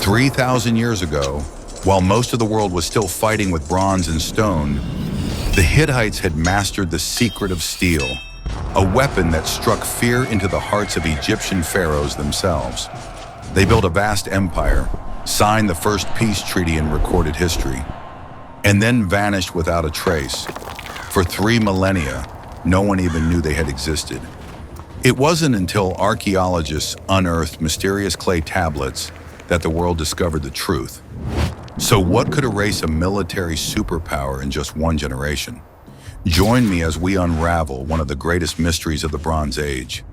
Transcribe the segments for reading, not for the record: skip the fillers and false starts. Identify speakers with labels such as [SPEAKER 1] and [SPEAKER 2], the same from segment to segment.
[SPEAKER 1] 3,000 years ago, while most of the world was still fighting with bronze and stone, the Hittites had mastered the secret of steel, a weapon that struck fear into the hearts of Egyptian pharaohs themselves. They built a vast empire, signed the first peace treaty in recorded history, and then vanished without a trace. For 3 millennia, no one even knew they had existed. It wasn't until archaeologists unearthed mysterious clay tablets that the world discovered the truth. So what could erase a military superpower in just 1 generation? Join me as we unravel one of the greatest mysteries of the Bronze Age.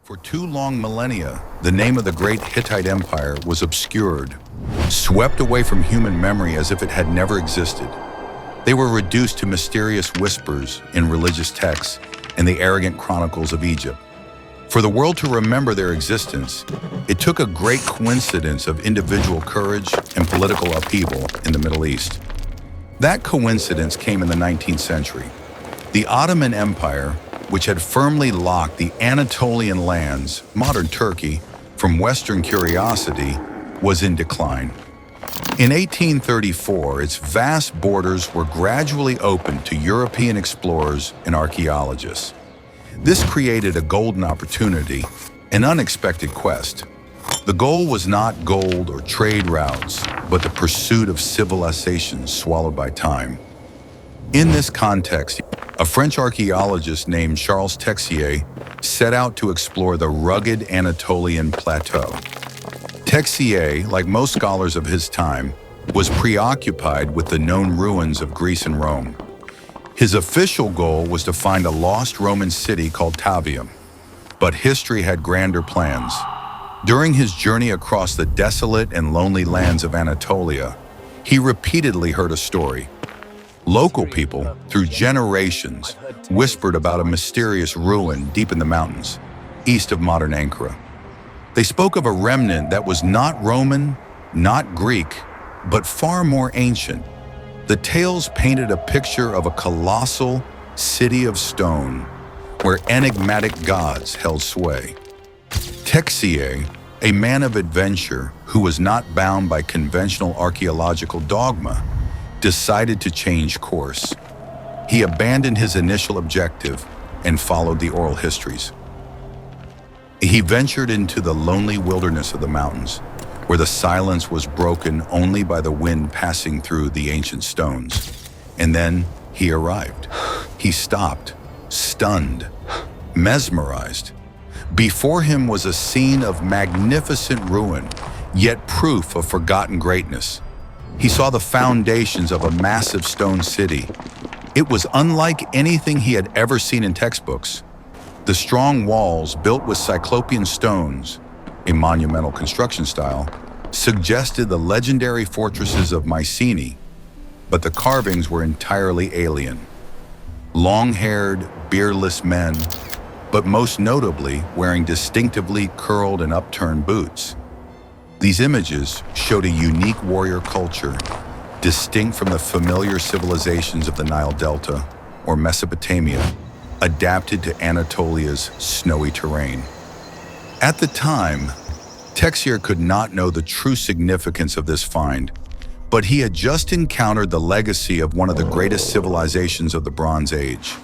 [SPEAKER 1] For 2 long millennia, the name of the great Hittite Empire was obscured, swept away from human memory as if it had never existed. They were reduced to mysterious whispers in religious texts and the arrogant chronicles of Egypt. For the world to remember their existence, it took a great coincidence of individual courage and political upheaval in the Middle East. That coincidence came in the 19th century. The Ottoman Empire, which had firmly locked the Anatolian lands, modern Turkey, from Western curiosity, was in decline. In 1834, its vast borders were gradually opened to European explorers and archaeologists. This created a golden opportunity, an unexpected quest. The goal was not gold or trade routes, but the pursuit of civilizations swallowed by time. In this context, a French archaeologist named Charles Texier set out to explore the rugged Anatolian plateau. Texier, like most scholars of his time, was preoccupied with the known ruins of Greece and Rome. His official goal was to find a lost Roman city called Tavium, but history had grander plans. During his journey across the desolate and lonely lands of Anatolia, he repeatedly heard a story. Local people, through generations, whispered about a mysterious ruin deep in the mountains, east of modern Ankara. They spoke of a remnant that was not Roman, not Greek, but far more ancient. The tales painted a picture of a colossal city of stone where enigmatic gods held sway. Texier, a man of adventure who was not bound by conventional archaeological dogma, decided to change course. He abandoned his initial objective and followed the oral histories. He ventured into the lonely wilderness of the mountains, where the silence was broken only by the wind passing through the ancient stones. And then he arrived. He stopped, stunned, mesmerized. Before him was a scene of magnificent ruin, yet proof of forgotten greatness. He saw the foundations of a massive stone city. It was unlike anything he had ever seen in textbooks. The strong walls, built with cyclopean stones, a monumental construction style, suggested the legendary fortresses of Mycenae, but the carvings were entirely alien. Long-haired, beardless men, but most notably wearing distinctively curled and upturned boots. These images showed a unique warrior culture, distinct from the familiar civilizations of the Nile Delta or Mesopotamia, adapted to Anatolia's snowy terrain. At the time, Texier could not know the true significance of this find, but he had just encountered the legacy of one of the greatest civilizations of the Bronze Age,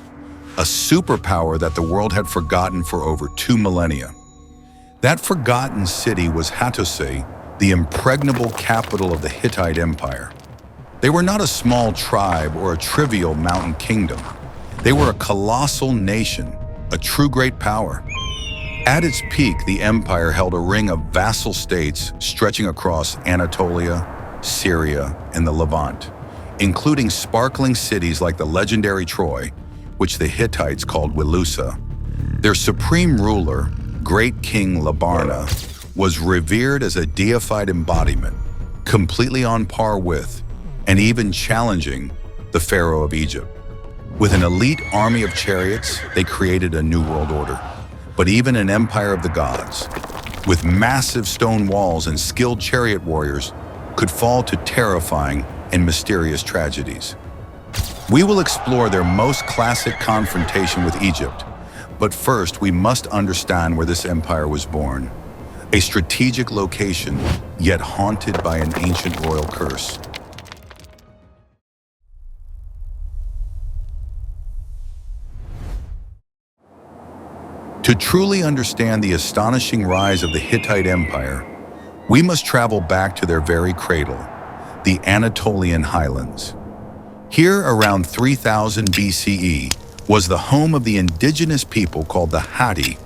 [SPEAKER 1] a superpower that the world had forgotten for over 2 millennia. That forgotten city was Hattusa, the impregnable capital of the Hittite Empire. They were not a small tribe or a trivial mountain kingdom. They were a colossal nation, a true great power. At its peak, the empire held a ring of vassal states stretching across Anatolia, Syria, and the Levant, including sparkling cities like the legendary Troy, which the Hittites called Wilusa. Their supreme ruler, Great King Labarna, was revered as a deified embodiment, completely on par with, and even challenging, the Pharaoh of Egypt. With an elite army of chariots, they created a new world order, but even an empire of the gods, with massive stone walls and skilled chariot warriors, could fall to terrifying and mysterious tragedies. We will explore their most classic confrontation with Egypt. But first, we must understand where this empire was born. A strategic location, yet haunted by an ancient royal curse. To truly understand the astonishing rise of the Hittite Empire, we must travel back to their very cradle, the Anatolian highlands. Here, around 3000 BCE, was the home of the indigenous people called the Hatti.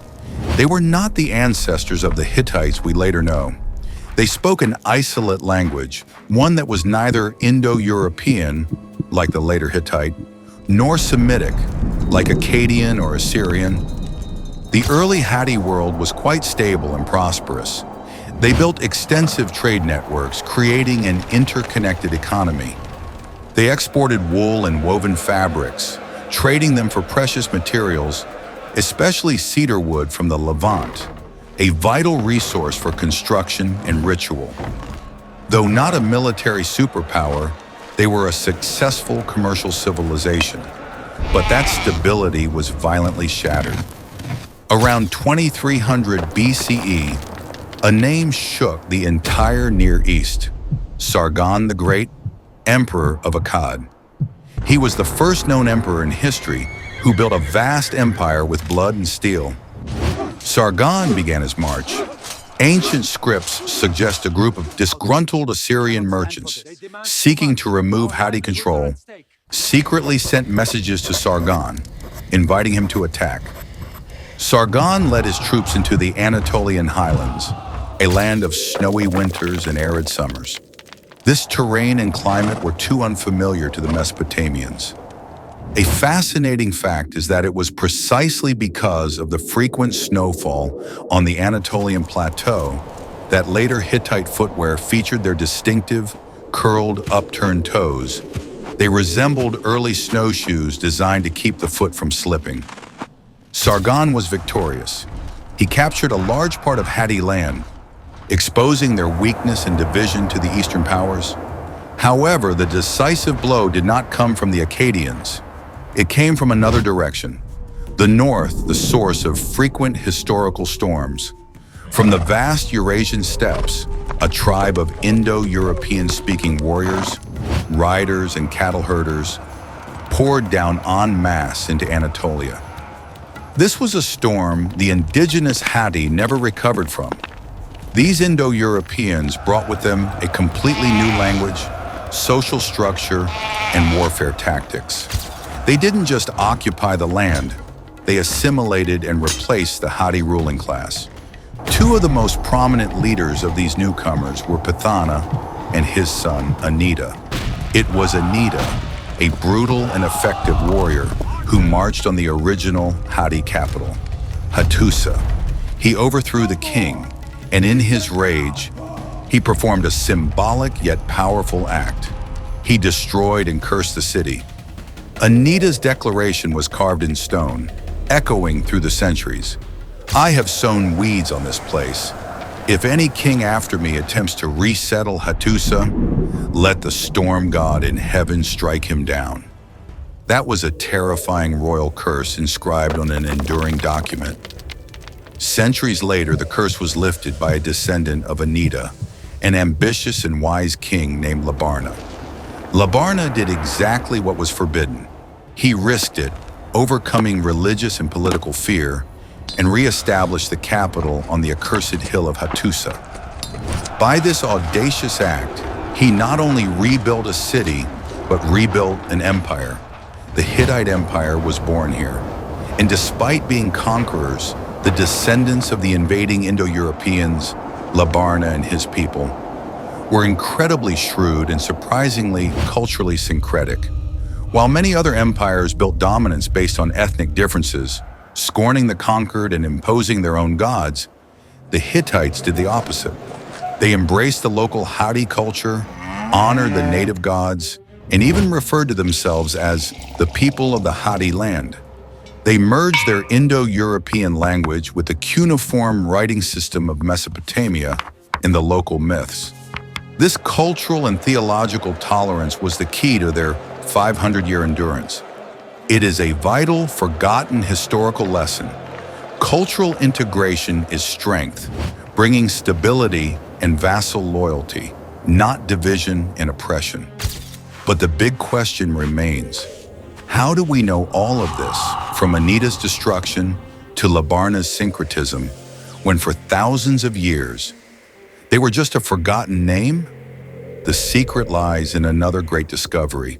[SPEAKER 1] They were not the ancestors of the Hittites we later know. They spoke an isolate language, one that was neither Indo-European, like the later Hittite, nor Semitic, like Akkadian or Assyrian. The early Hatti world was quite stable and prosperous. They built extensive trade networks, creating an interconnected economy. They exported wool and woven fabrics, trading them for precious materials, especially cedar wood from the Levant, a vital resource for construction and ritual. Though not a military superpower, they were a successful commercial civilization, but that stability was violently shattered. Around 2300 BCE, a name shook the entire Near East: Sargon the Great, Emperor of Akkad. He was the first known emperor in history who built a vast empire with blood and steel. Sargon began his march. Ancient scripts suggest a group of disgruntled Assyrian merchants seeking to remove Hatti control secretly sent messages to Sargon, inviting him to attack. Sargon led his troops into the Anatolian highlands, a land of snowy winters and arid summers. This terrain and climate were too unfamiliar to the Mesopotamians. A fascinating fact is that it was precisely because of the frequent snowfall on the Anatolian plateau that later Hittite footwear featured their distinctive, curled, upturned toes. They resembled early snowshoes designed to keep the foot from slipping. Sargon was victorious. He captured a large part of Hatti land, exposing their weakness and division to the Eastern powers. However, the decisive blow did not come from the Akkadians. It came from another direction. The north, the source of frequent historical storms. From the vast Eurasian steppes, a tribe of Indo-European-speaking warriors, riders, and cattle herders poured down en masse into Anatolia. This was a storm the indigenous Hatti never recovered from. These Indo-Europeans brought with them a completely new language, social structure, and warfare tactics. They didn't just occupy the land, they assimilated and replaced the Hatti ruling class. Two of the most prominent leaders of these newcomers were Pithana and his son, Anita. It was Anita, a brutal and effective warrior who marched on the original Hatti capital, Hattusa. He overthrew the king, and in his rage, he performed a symbolic yet powerful act. He destroyed and cursed the city. Anita's declaration was carved in stone, echoing through the centuries. "I have sown weeds on this place. If any king after me attempts to resettle Hattusa, let the storm god in heaven strike him down." That was a terrifying royal curse inscribed on an enduring document. Centuries later, the curse was lifted by a descendant of Anita, an ambitious and wise king named Labarna. Labarna did exactly what was forbidden. He risked it, overcoming religious and political fear, and re-established the capital on the accursed hill of Hattusa. By this audacious act, he not only rebuilt a city, but rebuilt an empire. The Hittite Empire was born here. And despite being conquerors, the descendants of the invading Indo-Europeans, Labarna and his people, were incredibly shrewd and surprisingly culturally syncretic. While many other empires built dominance based on ethnic differences, scorning the conquered and imposing their own gods, the Hittites did the opposite. They embraced the local Hatti culture, honored the native gods, and even referred to themselves as the people of the Hatti land. They merged their Indo-European language with the cuneiform writing system of Mesopotamia in the local myths. This cultural and theological tolerance was the key to their 500-year endurance. It is a vital, forgotten historical lesson. Cultural integration is strength, bringing stability and vassal loyalty, not division and oppression. But the big question remains, how do we know all of this, from Anita's destruction to Labarna's syncretism, when for thousands of years they were just a forgotten name? The secret lies in another great discovery,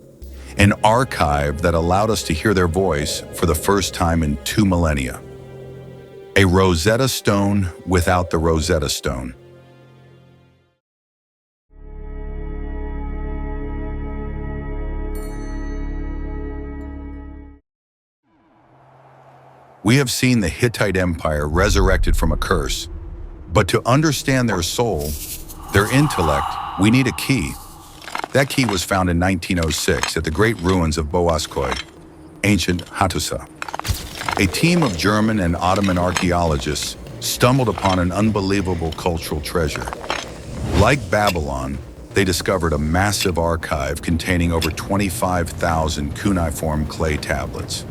[SPEAKER 1] an archive that allowed us to hear their voice for the first time in 2 millennia. A Rosetta Stone without the Rosetta Stone. We have seen the Hittite Empire resurrected from a curse, but to understand their soul, their intellect, we need a key. That key was found in 1906 at the great ruins of Boğazköy, ancient Hattusa. A team of German and Ottoman archaeologists stumbled upon an unbelievable cultural treasure. Like Babylon, they discovered a massive archive containing over 25,000 cuneiform clay tablets.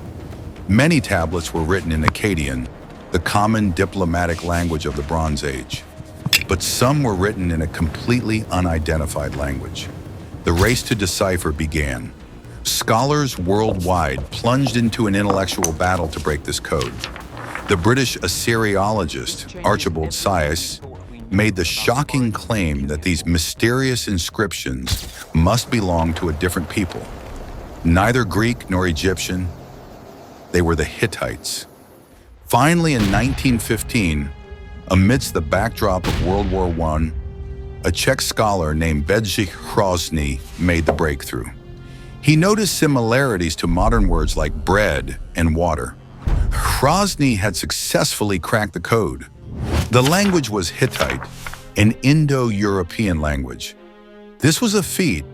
[SPEAKER 1] Many tablets were written in Akkadian, the common diplomatic language of the Bronze Age. But some were written in a completely unidentified language. The race to decipher began. Scholars worldwide plunged into an intellectual battle to break this code. The British Assyriologist Archibald Sayce made the shocking claim that these mysterious inscriptions must belong to a different people. Neither Greek nor Egyptian, they were the Hittites. Finally, in 1915, amidst the backdrop of World War I, a Czech scholar named Bedřich Hrozný made the breakthrough. He noticed similarities to modern words like bread and water. Hrozný had successfully cracked the code. The language was Hittite, an Indo-European language. This was a feat.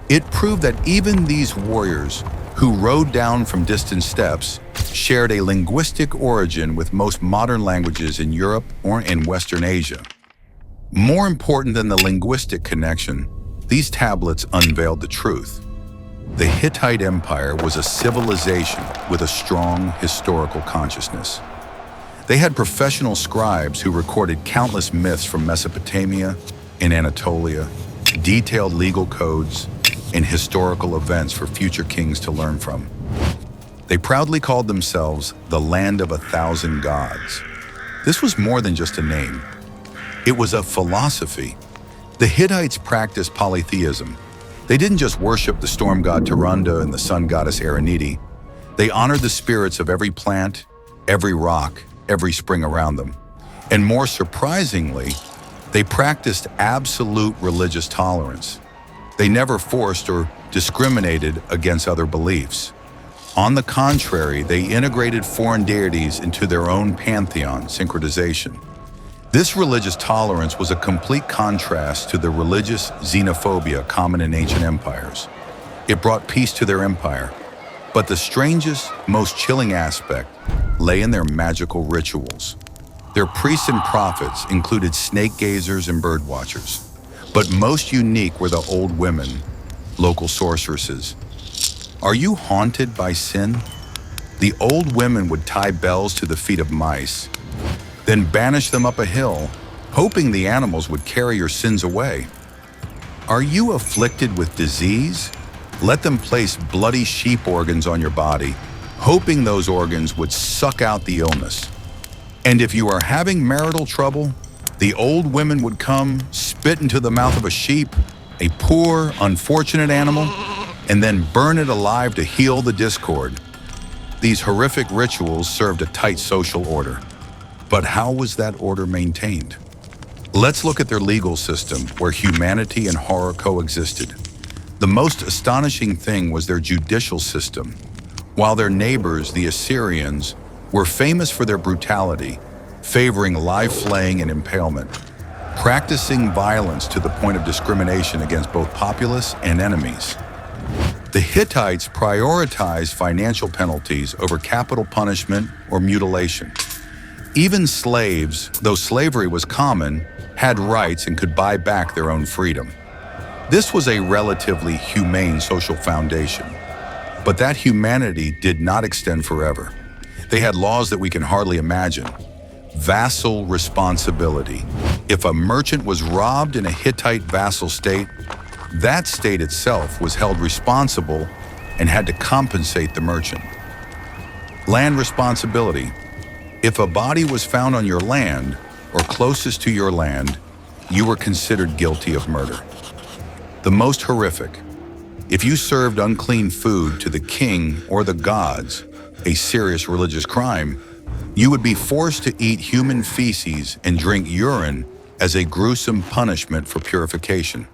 [SPEAKER 1] It proved that even these warriors, who rode down from distant steppes, shared a linguistic origin with most modern languages in Europe or in Western Asia. More important than the linguistic connection, these tablets unveiled the truth. The Hittite Empire was a civilization with a strong historical consciousness. They had professional scribes who recorded countless myths from Mesopotamia and Anatolia, detailed legal codes, and historical events for future kings to learn from. They proudly called themselves the Land of 1,000 Gods. This was more than just a name. It was a philosophy. The Hittites practiced polytheism. They didn't just worship the storm god Turunda and the sun goddess Araniti. They honored the spirits of every plant, every rock, every spring around them. And more surprisingly, they practiced absolute religious tolerance. They never forced or discriminated against other beliefs. On the contrary, they integrated foreign deities into their own pantheon, syncretization. This religious tolerance was a complete contrast to the religious xenophobia common in ancient empires. It brought peace to their empire. But the strangest, most chilling aspect lay in their magical rituals. Their priests and prophets included snake gazers and bird watchers. But most unique were the old women, local sorceresses. Are you haunted by sin? The old women would tie bells to the feet of mice, then banish them up a hill, hoping the animals would carry your sins away. Are you afflicted with disease? Let them place bloody sheep organs on your body, hoping those organs would suck out the illness. And if you are having marital trouble, the old women would come, spit into the mouth of a sheep, a poor, unfortunate animal, and then burn it alive to heal the discord. These horrific rituals served a tight social order. But how was that order maintained? Let's look at their legal system, where humanity and horror coexisted. The most astonishing thing was their judicial system. While their neighbors, the Assyrians, were famous for their brutality, favoring live flaying and impalement, practicing violence to the point of discrimination against both populace and enemies. The Hittites prioritized financial penalties over capital punishment or mutilation. Even slaves, though slavery was common, had rights and could buy back their own freedom. This was a relatively humane social foundation. But that humanity did not extend forever. They had laws that we can hardly imagine. Vassal responsibility. If a merchant was robbed in a Hittite vassal state, that state itself was held responsible and had to compensate the merchant. Land responsibility. If a body was found on your land or closest to your land, you were considered guilty of murder. The most horrific. If you served unclean food to the king or the gods, a serious religious crime, you would be forced to eat human feces and drink urine as a gruesome punishment for purification.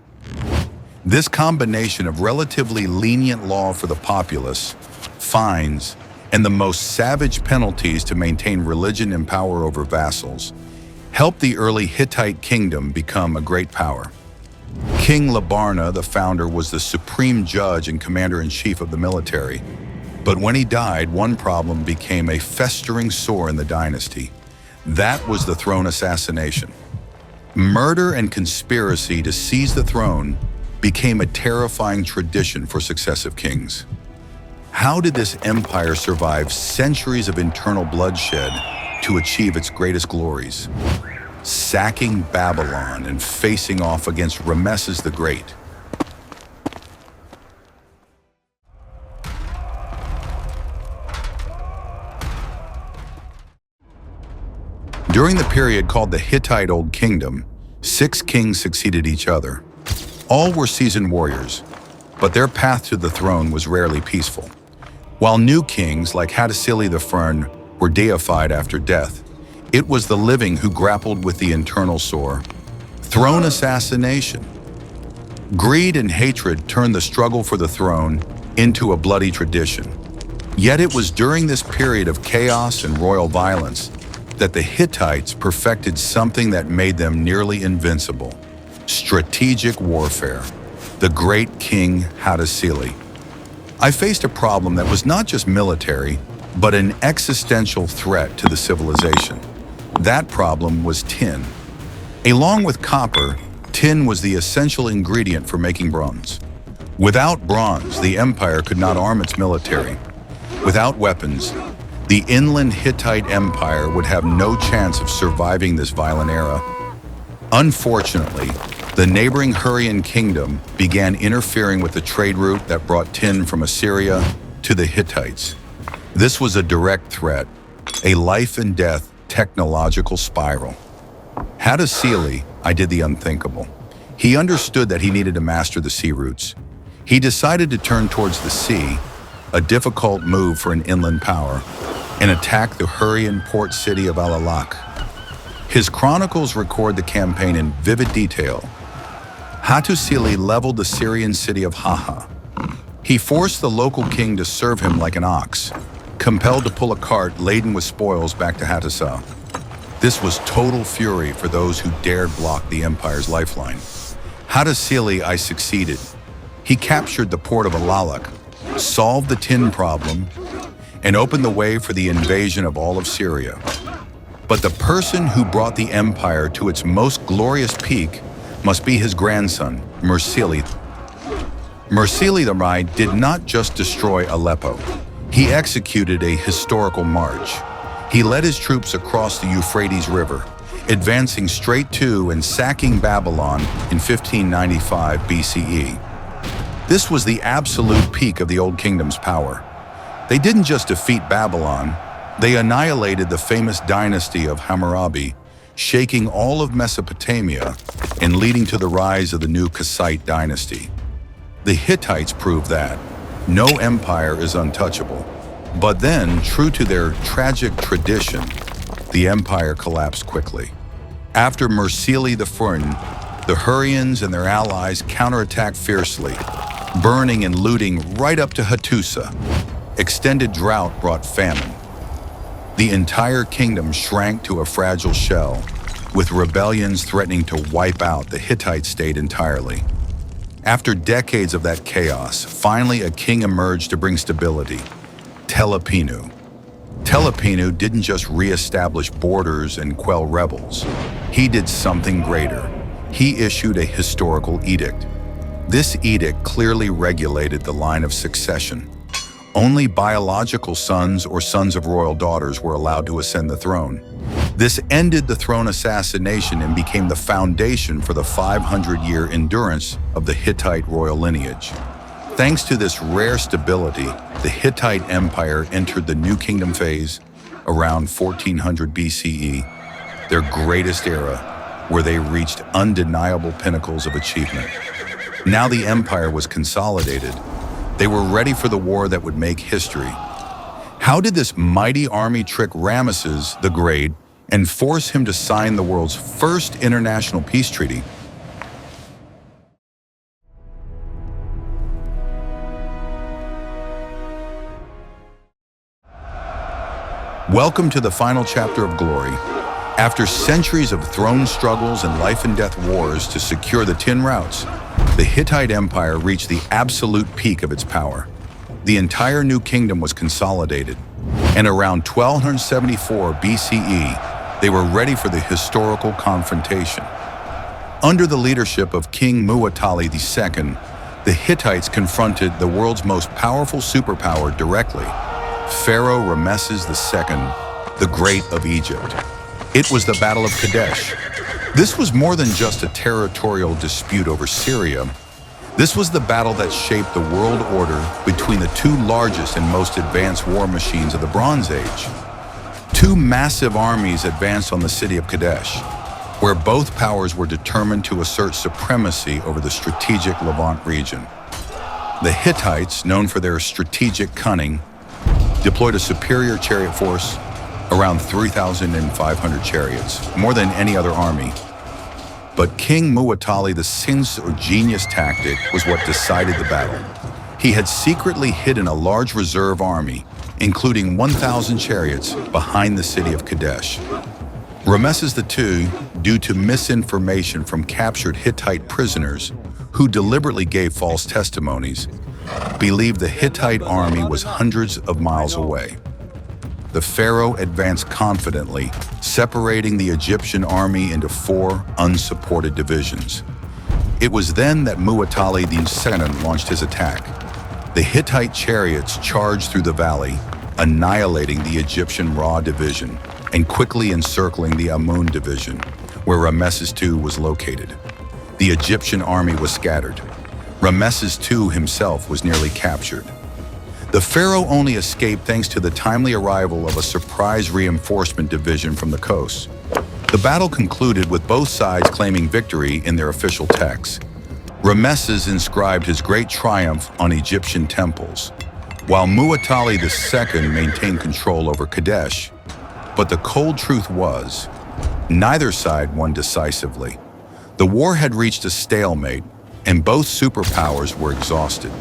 [SPEAKER 1] This combination of relatively lenient law for the populace, fines, and the most savage penalties to maintain religion and power over vassals helped the early Hittite kingdom become a great power. King Labarna, the founder, was the supreme judge and commander-in-chief of the military. But when he died, one problem became a festering sore in the dynasty. That was the throne assassination. Murder and conspiracy to seize the throne became a terrifying tradition for successive kings. How did this empire survive centuries of internal bloodshed to achieve its greatest glories? Sacking Babylon and facing off against Rameses the Great. During the period called the Hittite Old Kingdom, 6 kings succeeded each other. All were seasoned warriors, but their path to the throne was rarely peaceful. While new kings like Hattusa I were deified after death, it was the living who grappled with the internal sore. Throne assassination. Greed and hatred turned the struggle for the throne into a bloody tradition. Yet it was during this period of chaos and royal violence that the Hittites perfected something that made them nearly invincible: strategic warfare. The great king Hattusa. I faced a problem that was not just military, but an existential threat to the civilization. That problem was tin. Along with copper, tin was the essential ingredient for making bronze. Without bronze, the empire could not arm its military. Without weapons, the inland Hittite Empire would have no chance of surviving this violent era. Unfortunately, the neighboring Hurrian kingdom began interfering with the trade route that brought tin from Assyria to the Hittites. This was a direct threat, a life and death technological spiral. Hattusa did the unthinkable. He understood that he needed to master the sea routes. He decided to turn towards the sea, a difficult move for an inland power, and attack the Hurrian port city of Alalak. His chronicles record the campaign in vivid detail. Hattusa leveled the Syrian city of Haha. He forced the local king to serve him like an ox, compelled to pull a cart laden with spoils back to Hattusa. This was total fury for those who dared block the empire's lifeline. Hattusa succeeded. He captured the port of Alalak, solved the tin problem, and opened the way for the invasion of all of Syria. But the person who brought the empire to its most glorious peak must be his grandson, Mursili. Mursili did not just destroy Aleppo. He executed a historical march. He led his troops across the Euphrates River, advancing straight to and sacking Babylon in 1595 BCE. This was the absolute peak of the Old Kingdom's power. They didn't just defeat Babylon, they annihilated the famous dynasty of Hammurabi, shaking all of Mesopotamia and leading to the rise of the new Kassite dynasty. The Hittites proved that no empire is untouchable. But then, true to their tragic tradition, the empire collapsed quickly. After Mursili I, the Hurrians and their allies counterattacked fiercely, burning and looting right up to Hattusa. Extended drought brought famine. The entire kingdom shrank to a fragile shell, with rebellions threatening to wipe out the Hittite state entirely. After decades of that chaos, finally a king emerged to bring stability: Telepinu. Telepinu didn't just re-establish borders and quell rebels. He did something greater. He issued a historical edict. This edict clearly regulated the line of succession. Only biological sons or sons of royal daughters were allowed to ascend the throne. This ended the throne assassination and became the foundation for the 500-year endurance of the Hittite royal lineage. Thanks to this rare stability, the Hittite Empire entered the New Kingdom phase around 1400 BCE, their greatest era, where they reached undeniable pinnacles of achievement. Now the empire was consolidated. They were ready for the war that would make history. How did this mighty army trick Ramesses the Great and force him to sign the world's first international peace treaty? Welcome to the final chapter of glory. After centuries of throne struggles and life and death wars to secure the 10 routes, the Hittite Empire reached the absolute peak of its power. The entire New Kingdom was consolidated, and around 1274 BCE, they were ready for the historical confrontation. Under the leadership of King Muwatalli II, the Hittites confronted the world's most powerful superpower directly, Pharaoh Ramesses II, the Great of Egypt. It was the Battle of Kadesh. This was more than just a territorial dispute over Syria. This was the battle that shaped the world order between the two largest and most advanced war machines of the Bronze Age. Two massive armies advanced on the city of Kadesh, where both powers were determined to assert supremacy over the strategic Levant region. The Hittites, known for their strategic cunning, deployed a superior chariot force, around 3,500 chariots, more than any other army. But King Muwatalli II's genius tactic was what decided the battle. He had secretly hidden a large reserve army, including 1,000 chariots, behind the city of Kadesh. Ramesses II, due to misinformation from captured Hittite prisoners who deliberately gave false testimonies, believed the Hittite army was hundreds of miles away. The pharaoh advanced confidently, separating the Egyptian army into 4 unsupported divisions. It was then that Muwatalli II launched his attack. The Hittite chariots charged through the valley, annihilating the Egyptian Ra division and quickly encircling the Amun division, where Ramesses II was located. The Egyptian army was scattered. Ramesses II himself was nearly captured. The pharaoh only escaped thanks to the timely arrival of a surprise reinforcement division from the coast. The battle concluded with both sides claiming victory in their official texts. Ramesses inscribed his great triumph on Egyptian temples, while Muwatalli II maintained control over Kadesh. But the cold truth was, neither side won decisively. The war had reached a stalemate, and both superpowers were exhausted.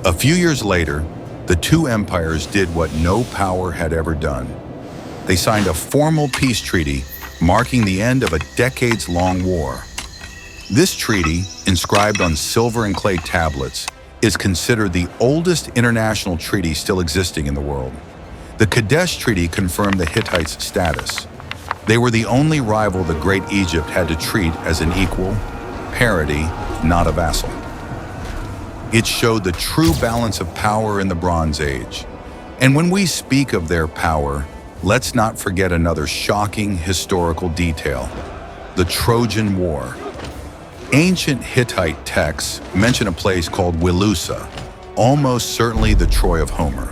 [SPEAKER 1] A few years later, the two empires did what no power had ever done. They signed a formal peace treaty marking the end of a decades-long war. This treaty, inscribed on silver and clay tablets, is considered the oldest international treaty still existing in the world. The Kadesh Treaty confirmed the Hittites' status. They were the only rival the Great Egypt had to treat as an equal, parity, not a vassal. It showed the true balance of power in the Bronze Age. And when we speak of their power, let's not forget another shocking historical detail: the Trojan War. Ancient Hittite texts mention a place called Wilusa, almost certainly the Troy of Homer.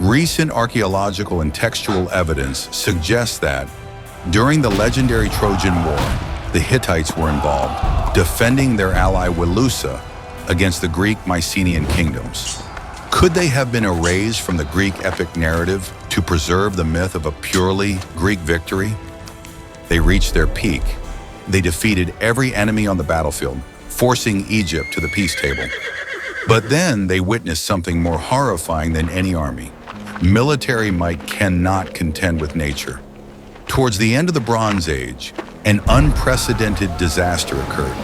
[SPEAKER 1] Recent archaeological and textual evidence suggests that, during the legendary Trojan War, the Hittites were involved, defending their ally Wilusa against the Greek Mycenaean kingdoms. Could they have been erased from the Greek epic narrative to preserve the myth of a purely Greek victory? They reached their peak. They defeated every enemy on the battlefield, forcing Egypt to the peace table. But then they witnessed something more horrifying than any army. Military might cannot contend with nature. Towards the end of the Bronze Age, an unprecedented disaster occurred.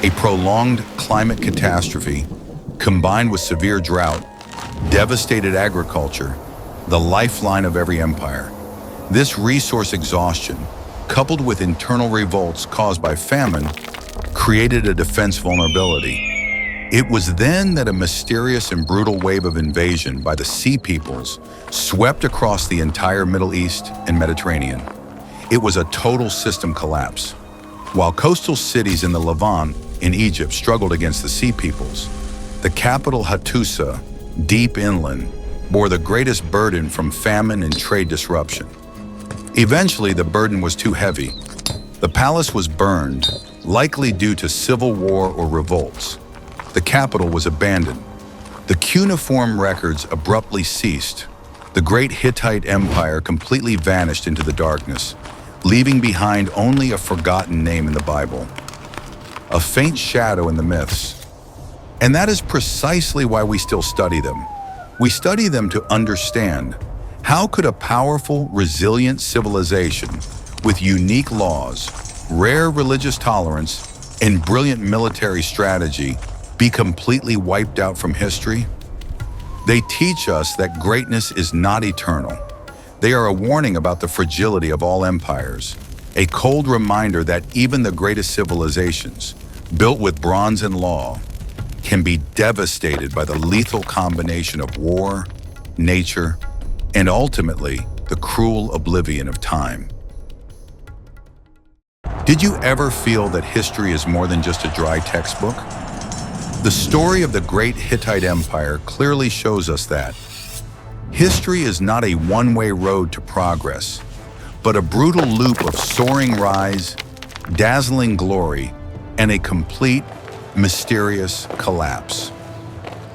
[SPEAKER 1] A prolonged climate catastrophe, combined with severe drought, devastated agriculture, the lifeline of every empire. This resource exhaustion, coupled with internal revolts caused by famine, created a defense vulnerability. It was then that a mysterious and brutal wave of invasion by the Sea Peoples swept across the entire Middle East and Mediterranean. It was a total system collapse. While coastal cities in the Levant in Egypt struggled against the Sea Peoples, the capital Hattusa, deep inland, bore the greatest burden from famine and trade disruption. Eventually, the burden was too heavy. The palace was burned, likely due to civil war or revolts. The capital was abandoned. The cuneiform records abruptly ceased. The great Hittite Empire completely vanished into the darkness, leaving behind only a forgotten name in the Bible, a faint shadow in the myths. And that is precisely why we still study them. We study them to understand how could a powerful, resilient civilization with unique laws, rare religious tolerance, and brilliant military strategy be completely wiped out from history? They teach us that greatness is not eternal. They are a warning about the fragility of all empires, a cold reminder that even the greatest civilizations, built with bronze and law, can be devastated by the lethal combination of war, nature, and ultimately, the cruel oblivion of time. Did you ever feel that history is more than just a dry textbook? The story of the great Hittite Empire clearly shows us that history is not a one-way road to progress, but a brutal loop of soaring rise, dazzling glory, and a complete, mysterious collapse.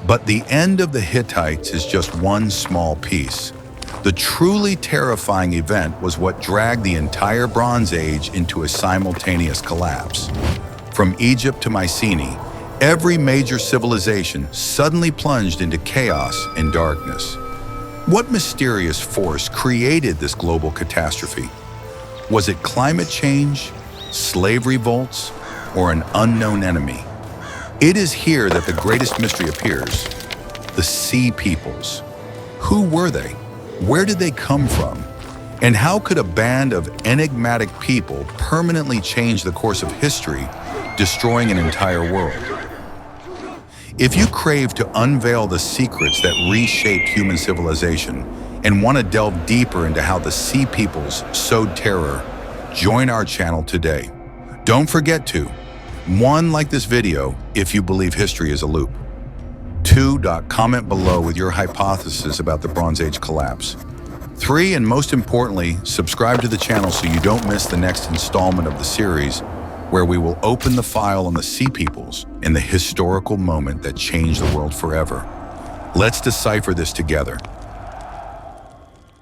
[SPEAKER 1] But the end of the Hittites is just one small piece. The truly terrifying event was what dragged the entire Bronze Age into a simultaneous collapse. From Egypt to Mycenae, every major civilization suddenly plunged into chaos and darkness. What mysterious force created this global catastrophe? Was it climate change, slave revolts, or an unknown enemy? It is here that the greatest mystery appears: the Sea Peoples. Who were they? Where did they come from? And how could a band of enigmatic people permanently change the course of history, destroying an entire world? If you crave to unveil the secrets that reshaped human civilization and want to delve deeper into how the Sea Peoples sowed terror, join our channel today. Don't forget to 1. Like this video if you believe history is a loop. 2. Comment below with your hypothesis about the Bronze Age collapse. 3. And most importantly, subscribe to the channel so you don't miss the next installment of the series, where we will open the file on the Sea Peoples and the historical moment that changed the world forever. Let's decipher this together.